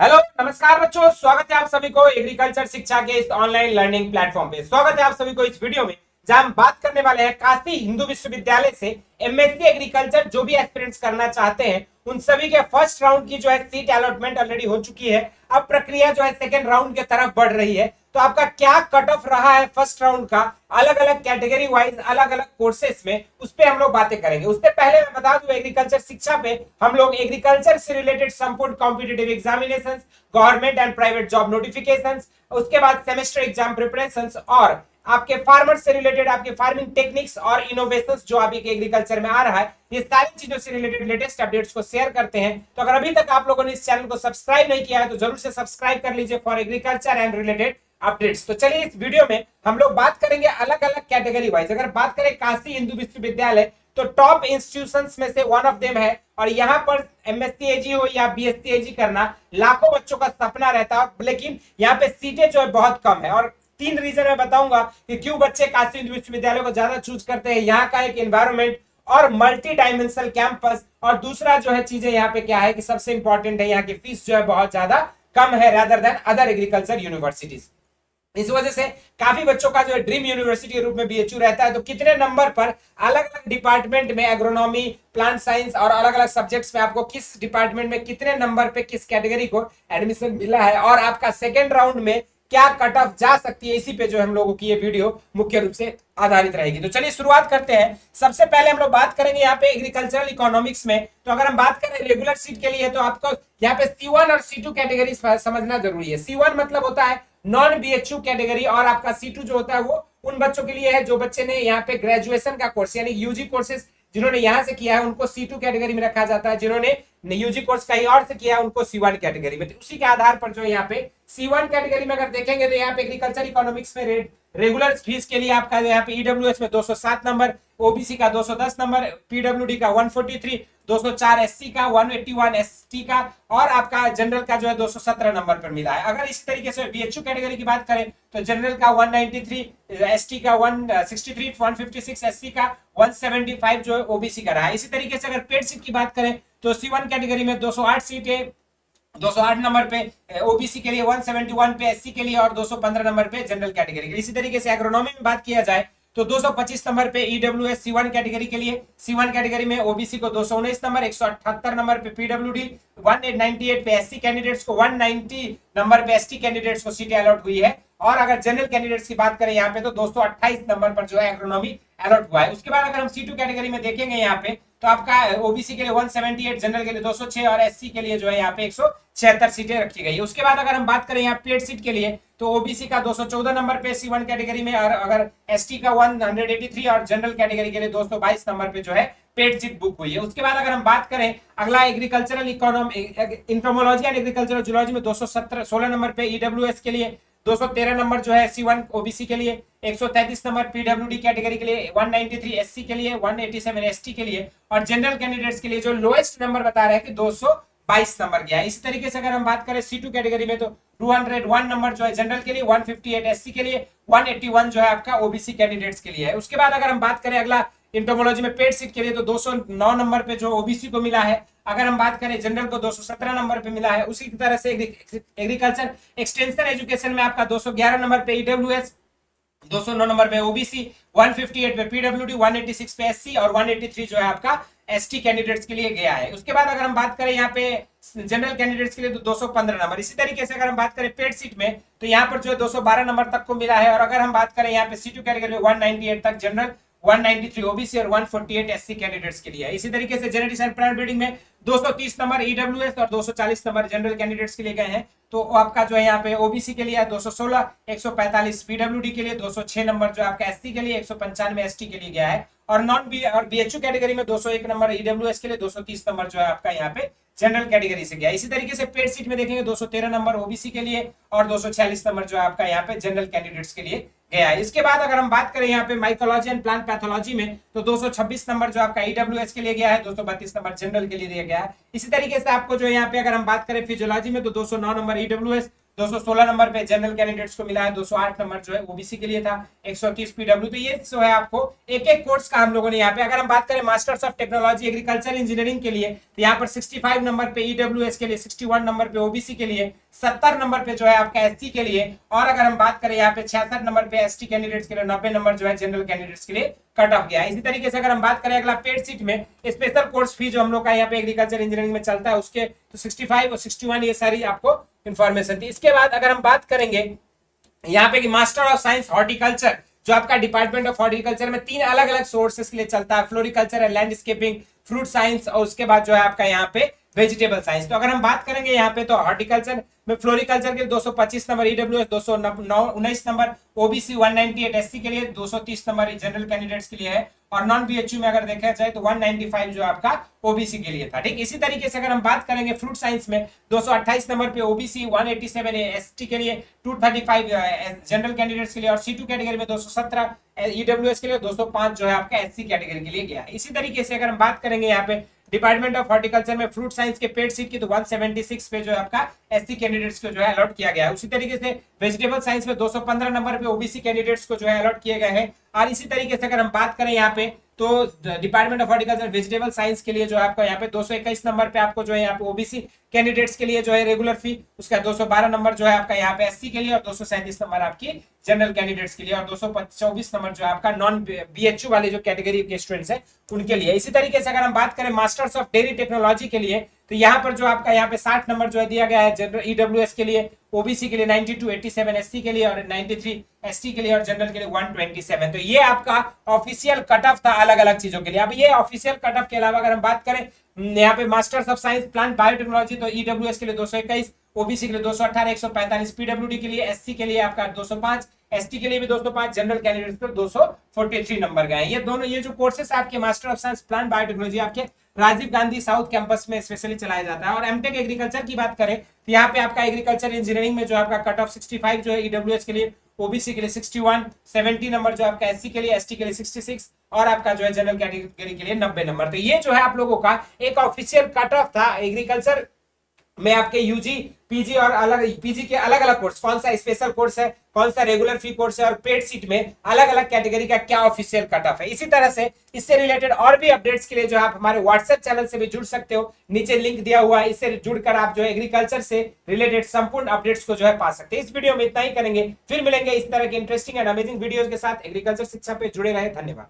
Hello नमस्कार बच्चों, स्वागत है आप सभी को एग्रीकल्चर शिक्षा के इस ऑनलाइन लर्निंग प्लेटफॉर्म पे। स्वागत है आप सभी को इस वीडियो में जहां हम बात करने वाले हैं काशी हिंदू विश्वविद्यालय से एमएससी एग्रीकल्चर जो भी एस्पिरेंट्स करना चाहते हैं उन सभी के फर्स्ट राउंड की जो है सीट अलॉटमेंट ऑलरेडी हो चुकी है। अब प्रक्रिया जो है सेकेंड राउंड की तरफ बढ़ रही है। तो आपका क्या कट ऑफ रहा है फर्स्ट राउंड का, अलग अलग कैटेगरी वाइज अलग अलग कोर्सेस में, उस पर हम लोग बातें करेंगे। उससे पहले मैं बता दूं एग्रीकल्चर शिक्षा पे हम लोग एग्रीकल्चर से रिलेटेड संपूर्ण competitive examinations, government and private job notifications, उसके बाद सेमेस्टर एग्जाम प्रिपरेशंस और आपके फार्मर से रिलेटेड आपके फार्मिंग टेक्निक्स और इनोवेशंस जो अभी के एग्रीकल्चर में आ रहा है, ये सारी चीजों से रिलेटेड लेटेस्ट अपडेट्स को शेयर करते हैं। तो अगर अभी तक आप लोगों ने इस चैनल को सब्सक्राइब नहीं किया है तो जरूर से सब्सक्राइब कर लीजिए for agriculture and related updates. तो चलिए इस वीडियो में हम लोग बात करेंगे अलग अलग कैटेगरी वाइज। अगर बात करें काशी हिंदू विश्वविद्यालय तो टॉप इंस्टीट्यूशंस में से वन ऑफ देम है और यहाँ पर एमएससी एजी हो या बीएससी एजी करना लाखों बच्चों का सपना रहता है, लेकिन यहाँ पे सीटें जो है बहुत कम है। और तीन रीजन मैं बताऊंगा कि क्यों बच्चे काशी हिंदू विश्वविद्यालय को ज्यादा चूज करते हैं। यहाँ का एक एनवायरमेंट और मल्टी डायमेंशनल कैंपस, और दूसरा जो है चीजें यहाँ पे क्या है कि सबसे इंपॉर्टेंट है यहाँ की फीस जो है बहुत ज्यादा कम है rather than other agriculture universities. इस वजह से काफी बच्चों का जो है ड्रीम यूनिवर्सिटी के रूप में बीएचयू रहता है। तो कितने नंबर पर अलग अलग डिपार्टमेंट में एग्रोनॉमी, प्लांट साइंस और अलग अलग सब्जेक्ट्स में आपको किस डिपार्टमेंट में कितने नंबर पे किस कैटेगरी को एडमिशन मिला है और आपका सेकेंड राउंड में क्या कट ऑफ जा सकती है, इसी पे जो हम लोगों की ये वीडियो मुख्य रूप से आधारित रहेगी। तो चलिए शुरुआत करते हैं। सबसे पहले हम लोग बात करेंगे यहाँ पे एग्रीकल्चरल इकोनॉमिक्स में। तो अगर हम बात करें रेगुलर सीट के लिए तो आपको यहाँ पे C1 और C2 कैटेगरी समझना जरूरी है। C1 मतलब होता है नॉन बीएचयू कैटेगरी और आपका C2 जो होता है वो उन बच्चों के लिए है जो बच्चे ने यहाँ पे ग्रेजुएशन का कोर्स यानी यूजी कोर्सेज जिन्होंने यहाँ से किया है उनको C2 कैटेगरी में रखा जाता है, जिन्होंने यूजी कोर्स कहीं और से किया है उनको C1 कैटेगरी में। तो उसी के आधार पर जो यहाँ पे C1 कैटेगरी में अगर देखेंगे तो यहाँ पे एग्रीकल्चर इकोनॉमिक्स में रेगुलर फीस के लिए आपका यहाँ पे ईडब्ल्यूएस में 207 नंबर, ओबीसी का 210 नंबर, पीडब्ल्यूडी का 143, 204 एससी का, 181 एसटी का और आपका जनरल का जो है 217 नंबर पर मिला है। अगर इस तरीके से बीएचयू कैटेगरी की बात करें तो जनरल का 193, एसटी का 163, 156 एससी का 175 जो है ओबीसी का रहा है। इसी तरीके से अगर पेड सीट की बात करें तो C1 कैटेगरी में 208 सीटें, 208 नंबर पे ओबीसी के लिए, 171 पे एससी के लिए और 215 नंबर पे जनरल कैटेगरी के लिए। इसी तरीके से एग्रोनॉमी में बात किया जाए तो 225 नंबर पे ईडब्ल्यूएस C1 कैटेगरी के लिए, C1 कैटेगरी में ओबीसी को 219 नंबर, 178 नंबर पे पीडब्ल्यूडी, 198 पे एससी कैंडिडेट्स को, 190 नंबर पे एसटी कैंडिडेट्स को सीटें अलॉट हुई है। और अगर जनरल कैंडिडेट्स की बात करें यहाँ पे तो 228 नंबर पर जो है एग्रोनॉमी अलॉट हुआ है। उसके बाद अगर हम C2 कैटेगरी में देखेंगे यहाँ पे तो आपका ओबीसी के लिए 178, जनरल के लिए 206 और एससी के लिए जो है यहाँ पे 176 सीटें रखी गई है। उसके बाद अगर हम बात करें यहाँ पेड सीट के लिए तो ओबीसी का 214 नंबर पे C1 कैटेगरी में और अगर एसटी का 183 और जनरल कैटेगरी के लिए 222 नंबर पे जो है पेड सीट बुक हुई है। उसके बाद अगर हम बात करें अगला agricultural economy, entomology and agricultural zoology में 216 नंबर पे ईडब्ल्यूएस के लिए, 213 नंबर जो है C1 ओबीसी के लिए, 133 नंबर पीडब्ल्यूडी कैटेगरी के लिए, 193 एससी के लिए, 187 एसटी के लिए और जनरल कैंडिडेट्स के लिए जो लोएस्ट नंबर बता रहे हैं कि 222 नंबर गया है। इसी तरीके से अगर हम बात करें C2 कैटेगरी में तो 201 नंबर जो है जनरल के लिए, 158 एससी के लिए, 181 जो है आपका ओबीसी कैंडिडेट्स के लिए है। उसके बाद अगर हम बात करें अगला इंटोमोलॉजी में पेड सीट के लिए तो 209 नंबर पे जो ओबीसी को मिला है। अगर हम बात करें जनरल को 217 नंबर पे मिला है। उसी तरह से एग्रीकल्चर एक्सटेंशन एजुकेशन में आपका 211 नंबर पे ईडब्ल्यूएस, 209 नंबर पे ओबीसी, 158 पे पीडब्ल्यूडी, 186 पे एससी और 183 जो है आपका एसटी कैंडिडेट्स के लिए गया है। उसके बाद अगर हम बात करें यहाँ पे जनरल कैंडिडेट्स के लिए तो 215 नंबर। इसी तरीके से अगर हम बात करें पेड सीट में तो यहाँ पर जो है 212 नंबर तक को मिला है। और अगर हम बात करें यहाँ पे C2 कैटेगरी में 198 तक जनरल, 193 ओबीसी और 148 एससी कैंडिडेट्स के लिए है। इसी तरीके से जेनेटिक्स एंड प्लांट ब्रीडिंग में 230 नंबर ईडब्ल्यूएस और 240 नंबर जनरल कैंडिडेट्स के लिए गए हैं। तो आपका जो है यहाँ पे ओबीसी के लिए 216, 145 पीडब्ल्यूडी के लिए, 206 नंबर जो आपका एससी के लिए, 195 एसटी के लिए गया है। और नॉन बी और बीएचयू कैटेगरी में 201 नंबर ईडब्ल्यूएस के लिए, 230 नंबर जो है आपका यहाँ पे जनरल कैटेगरी से गया। इसी तरीके से पेड सीट में देखेंगे 213 नंबर ओबीसी के लिए और 246 नंबर जो है आपका यहाँ पे जनरल कैंडिडेट्स के लिए गया है। इसके बाद अगर हम बात करें यहाँ पे माइकोलॉजी एंड प्लांट पैथोलॉजी में तो 226 नंबर जो आपका ईडब्ल्यूएस के लिए गया है, 232 नंबर जनरल के लिए दिया गया है। इसी तरीके से आपको जो यहाँ पे अगर हम बात करें फिजियोलॉजी में तो 209 नंबर ईडब्ल्यूएस, 216 नंबर पे जनरल कैंडिडेट्स को मिला है, 208 नंबर जो है ओबीसी के लिए था, 130 पीडब्ल्यू। तो ये जो है आपको एक एक कोर्स का हम लोगों ने यहाँ पे, अगर हम बात करें masters of technology agriculture engineering के लिए, तो यहाँ पर 65 नंबर पे ईडब्ल्यूएस के लिए, 61 नंबर पे ओबीसी के लिए, 70 नंबर पे जो है आपका एससी के लिए, और अगर हम बात करें यहाँ पे 66 नंबर पे एसटी कैंडिडेट्स के लिए, 90 नंबर जो है जनरल कैंडिडेट्स के लिए कट ऑफ गया। इसी तरीके से अगर हम बात करें अगला पेड सीट में स्पेशल कोर्स फी जो हम लोग का यहाँ पे एग्रीकल्चर इंजीनियरिंग में चलता है उसके, तो 65 और 61 ये सारी आपको इंफॉर्मेशन थी। इसके बाद अगर हम बात करेंगे यहाँ पे कि मास्टर ऑफ साइंस हॉर्टिकल्चर, जो आपका डिपार्टमेंट ऑफ हॉर्टिकल्चर में 3 अलग अलग सोर्सेस के लिए चलता है, फ्लोरिकल्चर है, लैंडस्केपिंग, फ्रूट साइंस, और उसके बाद जो है आपका यहाँ पे वेजिटेबल साइंस। तो अगर हम बात करेंगे यहाँ पे तो हॉर्टिकल्चर में फ्लोरिकल्चर के लिए 225 number EWS, 219 number OBC, 198 SC के लिए, 230 नंबर जनरल कैंडिडेट्स के लिए है, और नॉन बीएचयू में अगर देखा जाए तो 195 जो आपका ओबीसी के लिए था। ठीक, इसी तरीके से अगर हम बात करेंगे फ्रूट साइंस में 228 नंबर पे ओबीसी, 187 एसटी के लिए, 235 जनरल कैंडिडेट्स के लिए, और सी2 कैटेगरी में 217 ईडब्ल्यूएस के लिए, 205 जो है आपका एससी कैटेगरी के लिए गया। इसी तरीके से अगर हम बात करेंगे यहाँ पे डिपार्टमेंट ऑफ हॉर्टिकल्चर में फ्रूट साइंस के पेड सीट की, तो 176 पे जो है आपका एससी कैंडिडेट्स को जो है अलॉट किया गया है। उसी तरीके से वेजिटेबल साइंस में 215 नंबर पे ओबीसी कैंडिडेट्स को जो है अलॉट किए गए हैं। और इसी तरीके से अगर हम बात करें यहाँ पे तो department of horticulture vegetable science के लिए जो है आपका यहाँ पे 221 नंबर पे आपको जो है यहाँ पे ओबीसी कैंडिडेट्स के लिए जो है रेगुलर फी, उसका 212 नंबर जो है आपका यहाँ पे एससी के लिए, और 237 नंबर आपकी जनरल कैंडिडेट्स के लिए, और 224 नंबर जो है आपका नॉन बीएचयू वाले जो कैटेगरी के स्टूडेंट्स हैं उनके लिए। इसी तरीके से अगर हम बात करें मास्टर्स ऑफ डेयरी टेक्नोलॉजी के लिए, तो यहाँ पर जो आपका यहाँ पे 60 नंबर जो है दिया गया है जनरल ईडब्ल्यूएस के लिए, ओबीसी के लिए 92, 87 एससी के लिए, और 93 एसटी के लिए, और जनरल के लिए 127। तो ये आपका ऑफिशियल कट ऑफ था अलग अलग चीजों के लिए। अब ये ऑफिशियल कट ऑफ के अलावा अगर हम बात करें यहाँ पे masters of science plant biotechnology, तो ईडब्ल्यूएस के लिए 221, ओबीसी के लिए 218, 145 पीडब्ल्यूडी के लिए, एससी के लिए आपका 205, एसटी के लिए भी 205, जनरल कैंडिडेट्स पर 243 नंबर गए। ये दोनों ये जो कोर्सेस आपके master of science plant biotechnology आपके राजीव गांधी साउथ कैंपस में स्पेशली चलाया जाता है। और एमटेक एग्रीकल्चर की बात करें तो यहाँ पे आपका एग्रीकल्चर इंजीनियरिंग में जो आपका कट ऑफ 65 जो है ईडब्ल्यूएस के लिए, ओबीसी के लिए 61, 70 नंबर जो आपका एससी के लिए, एसटी के लिए 66, और आपका जो है जनरल कैटेगरी के लिए 90 नंबर। तो ये जो है आप लोगों का एक ऑफिशियल कट ऑफ था एग्रीकल्चर में आपके यूजी, पीजी और अलग पीजी के अलग अलग कोर्स, कौन सा स्पेशल कोर्स है, कौन सा रेगुलर फी कोर्स है, और पेड सीट में अलग अलग कैटेगरी का क्या ऑफिशियल कट ऑफ है। इसी तरह से इससे रिलेटेड और भी अपडेट्स के लिए जो आप हमारे व्हाट्सएप चैनल से भी जुड़ सकते हो, नीचे लिंक दिया हुआ है, इससे जुड़कर आप जो है एग्रीकल्चर से रिलेटेड संपूर्ण अपडेट्स को जो है पा सकते हैं। इस वीडियो में इतना ही करेंगे, फिर मिलेंगे इस तरह के इंटरेस्टिंग एंड अमेजिंग वीडियोस के साथ। एग्रीकल्चर शिक्षा पे जुड़े रहे, धन्यवाद।